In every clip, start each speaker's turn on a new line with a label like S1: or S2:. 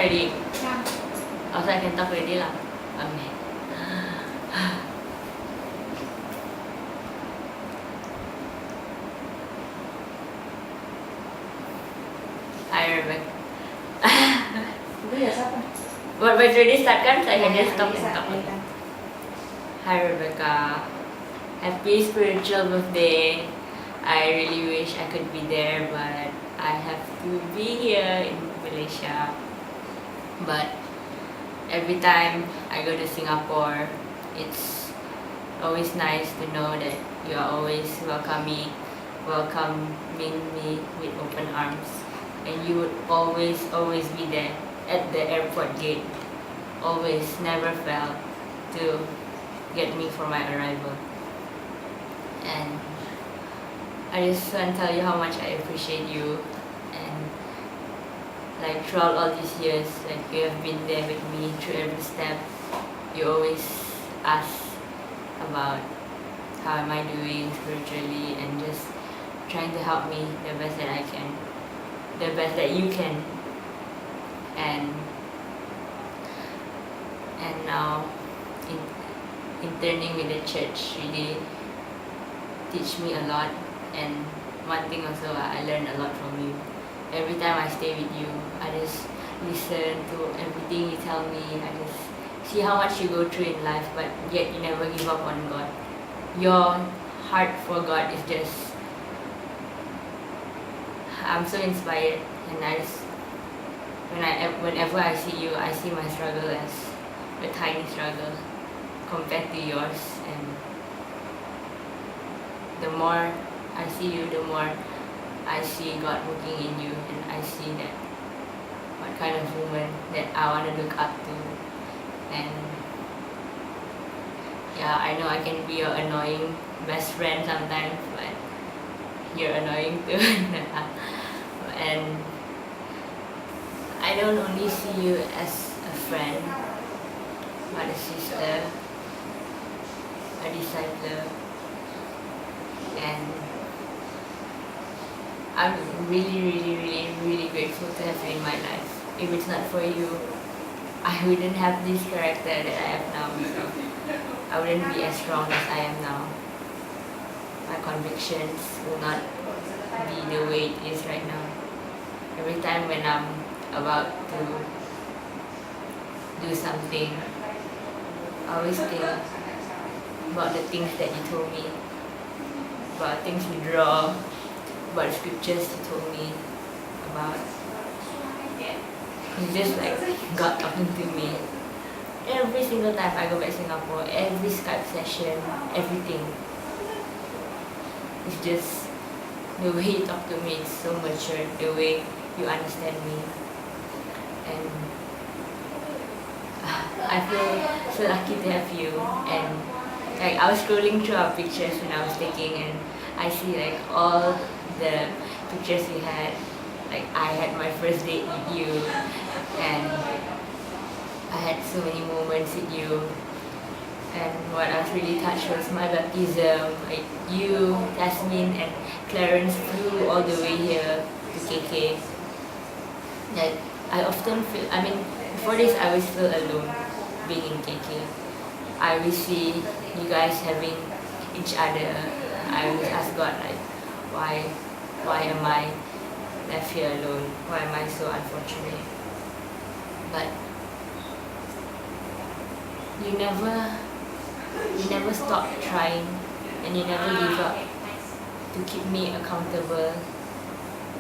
S1: already?
S2: Yeah.
S1: Also I can talk already lah. Okay. Hi Rebecca.
S2: Itu ya siapa?
S1: But already start kan? So I can just talk
S2: bisa,
S1: and talk.
S2: bisa.
S1: Hi Rebecca. Happy spiritual birthday. I really wish I could be there, but I have to be here in Malaysia. But every time I go to Singapore, it's always nice to know that you are always welcoming me with open arms, and you would always be there at the airport gate, always, never fail to get me for my arrival. And I just want to tell you how much I appreciate you, and like throughout all these years, like you have been there with me through every step. You always ask about how am I doing spiritually, and just trying to help me the best that I can, the best that you can. And now interning with the church really teach me a lot. And one thing also, I learned a lot from you. Every time I stay with you, I just listen to everything you tell me. I just see how much you go through in life, but yet you never give up on God. Your heart for God is just, I'm so inspired. And I just, whenever I see you, I see my struggle as a tiny struggle compared to yours. And the more I see you, the more I see God working in you, and I see that what kind of woman that I want to look up to. And yeah, I know I can be your annoying best friend sometimes, but you're annoying too. And I don't only see you as a friend, but a sister, a disciple, and I'm really grateful to have you in my life. If it's not for you, I wouldn't have this character that I have now. I wouldn't be as strong as I am now. My convictions will not be the way it is right now. Every time when I'm about to do something, I always think about the things that you told me, about things you draw, about scriptures you told me about. It's just like God talking to me. Every single time I go back to Singapore, every Skype session, everything. It's just the way you talk to me is so mature, the way you understand me. And I feel so lucky to have you. And like I was scrolling through our pictures when I was taking, and I see like all the pictures we had. Like I had my first date with you, and I had so many moments with you. And what I was really touched was my baptism. Like you, Jasmine, and Clarence flew all the way here to KK. That I often feel, I mean, before this I always feel alone being in KK. I always see you guys having each other. I always ask God like, why am I left here alone? Why am I so unfortunate? But you never stop trying, and you never give up to keep me accountable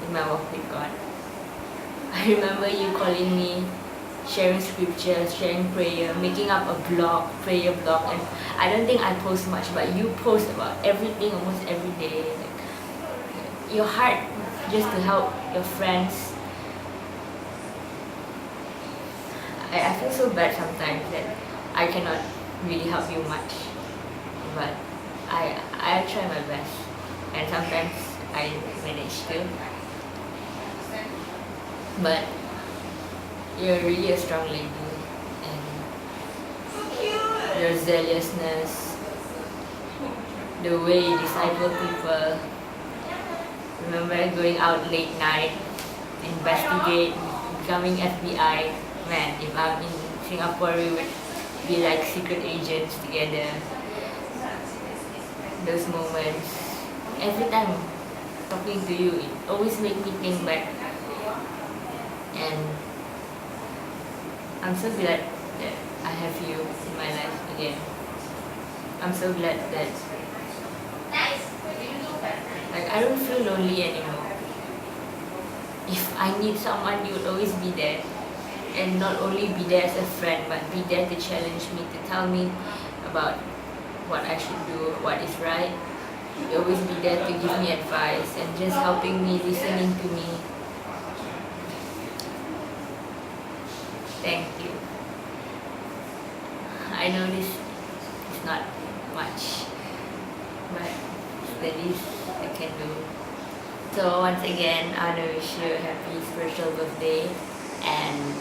S1: in my walk with God. I remember you calling me, sharing scriptures, sharing prayer, making up a blog, prayer blog, and I don't think I post much, but you post about everything almost every day. Like, your heart just to help your friends. I feel so bad sometimes that I cannot really help you much, but I try my best, and sometimes I manage to. But you're really a strong lady, and your zealousness, the way you disciple people. Remember going out late night, investigate, becoming FBI, man, if I'm in Singapore, we would be like secret agents together. Those moments, every time talking to you, it always make me think back, and I'm so glad that I have you in my life again. I'm so glad that like I don't feel lonely anymore. If I need someone, you would always be there, and not only be there as a friend, but be there to challenge me, to tell me about what I should do, what is right. You always be there to give me advice and just helping me, listening to me. Thank you. I know this is not much, but it's the least I can do. So once again, I want to wish you a happy spiritual birthday, and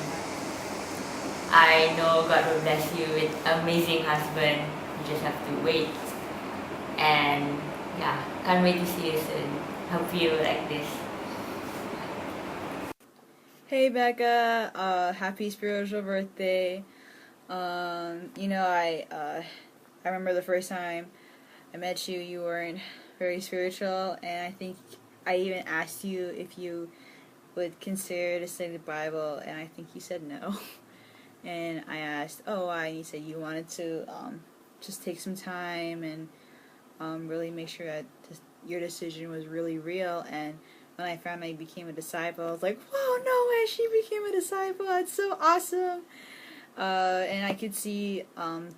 S1: I know God will bless you with an amazing husband. You just have to wait. And yeah, can't wait to see you soon. Hope you like this.
S2: Hey Becca, happy spiritual birthday. I remember the first time I met you, you weren't very spiritual, and I think I even asked you if you would consider to study the Bible, and I think you said no. And I asked, oh, why? And you said you wanted to just take some time and really make sure that your decision was really real. And when I found out you became a disciple, I was like, whoa, no way, she became a disciple. That's so awesome. And I could see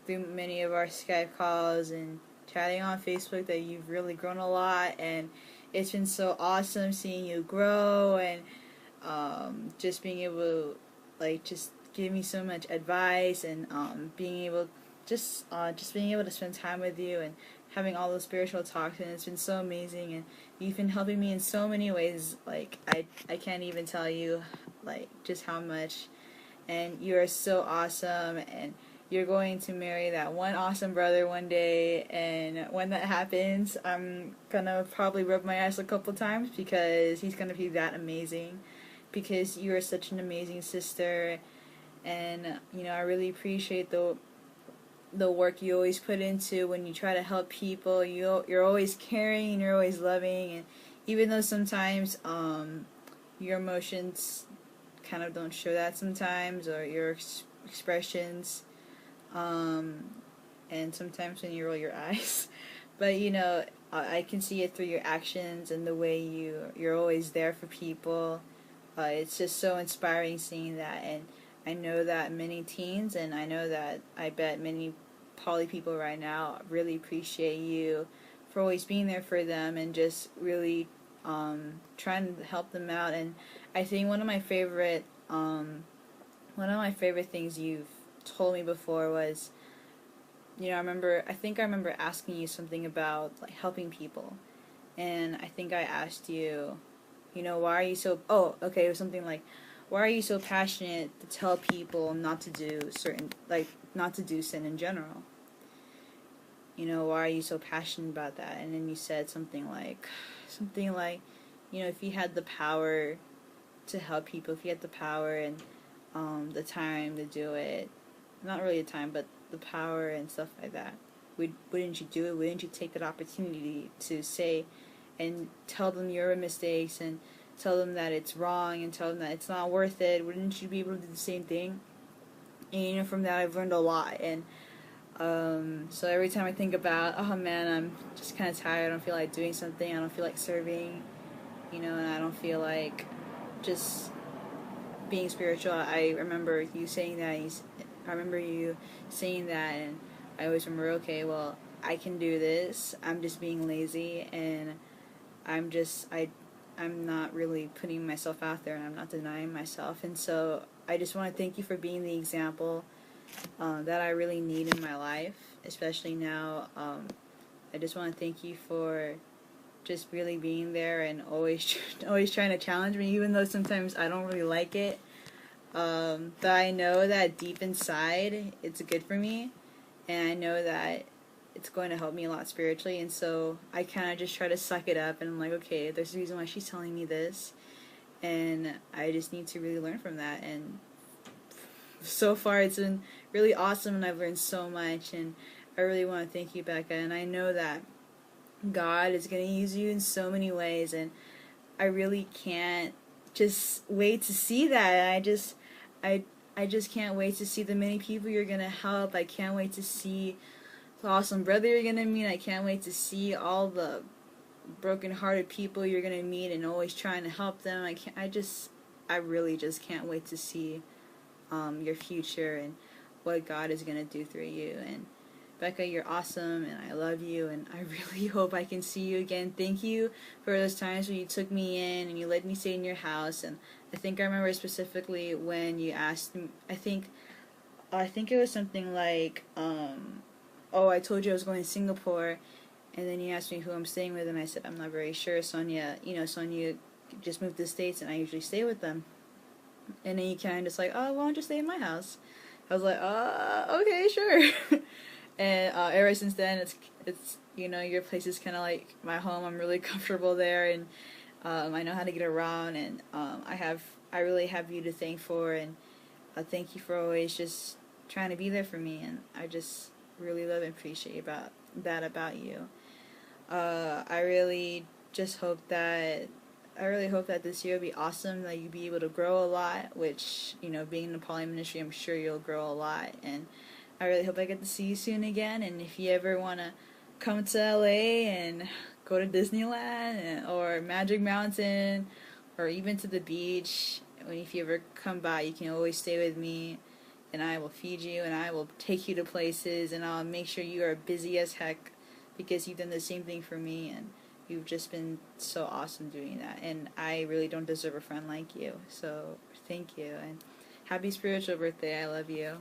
S2: through many of our Skype calls and chatting on Facebook that you've really grown a lot, and it's been so awesome seeing you grow, and just being able to just give me so much advice, and being able just being able to spend time with you and having all those spiritual talks, and it's been so amazing, and you've been helping me in so many ways. Like I can't even tell you just how much. And you are so awesome, and you're going to marry that one awesome brother one day, and when that happens, I'm gonna probably rub my ass a couple times because he's gonna be that amazing, because you are such an amazing sister, and I really appreciate the work you always put into when you try to help people. You're always caring, and you're always loving, and even though sometimes your emotions kind of don't show that sometimes, or your expressions, and sometimes when you roll your eyes, but I can see it through your actions and the way you're always there for people. It's just so inspiring seeing that, and I know that many teens, and I bet many poly people right now really appreciate you for always being there for them and just really trying to help them out. And I think one of my favorite things you've told me before was, I remember asking you something about helping people, and I think I asked you, why are you so, it was something like, why are you so passionate to tell people not to do not to do sin in general? Why are you so passionate about that? And then you said something like, if you had the power to help people, if you had the power and the time to do it, not really the time, but the power and stuff like that, wouldn't you do it? Wouldn't you take that opportunity to say and tell them your mistakes, and tell them that it's wrong, and tell them that it's not worth it? Wouldn't you be able to do the same thing? And from that I've learned a lot. And so every time I think about, oh man, I'm just kind of tired, I don't feel like doing something, I don't feel like serving, and I don't feel like just being spiritual, I remember you saying that, and I always remember, okay, well, I can do this, I'm just being lazy, and I'm not really putting myself out there, and I'm not denying myself. And so I just want to thank you for being the example that I really need in my life, especially now. I just want to thank you for just really being there and always trying to challenge me, even though sometimes I don't really like it. But I know that deep inside it's good for me, and I know that it's going to help me a lot spiritually. And so I kind of just try to suck it up, and I'm like, okay, there's a reason why she's telling me this, and I just need to really learn from that. And so far it's been really awesome, and I've learned so much, and I really want to thank you, Becca, and I know that God is going to use you in so many ways, and I really can't just wait to see that. I I just can't wait to see the many people you're going to help. I can't wait to see the awesome brother you're going to meet. I can't wait to see all the broken-hearted people you're going to meet and always trying to help them. I really just can't wait to see your future and what God is going to do through you. And Becca, you're awesome, and I love you, and I really hope I can see you again. Thank you for those times when you took me in and you let me stay in your house. And I think I remember specifically when you asked me, I think it was something like, oh, I told you I was going to Singapore, and then you asked me who I'm staying with, and I said, I'm not very sure. Sonia just moved to the States, and I usually stay with them. And then you kind of just like, oh, why don't you stay in my house? I was like, okay, sure. And ever since then, it's your place is kind of like my home. I'm really comfortable there, and I know how to get around, and I really have you to thank for, and thank you for always just trying to be there for me, and I just really love and appreciate about you. I really just hope that this year will be awesome, that you'll be able to grow a lot, which, being in the poly ministry, I'm sure you'll grow a lot, and I really hope I get to see you soon again, and if you ever want to come to LA and go to Disneyland or Magic Mountain or even to the beach, if you ever come by, you can always stay with me, and I will feed you, and I will take you to places, and I'll make sure you are busy as heck, because you've done the same thing for me, and you've just been so awesome doing that, and I really don't deserve a friend like you, so thank you, and happy spiritual birthday. I love you.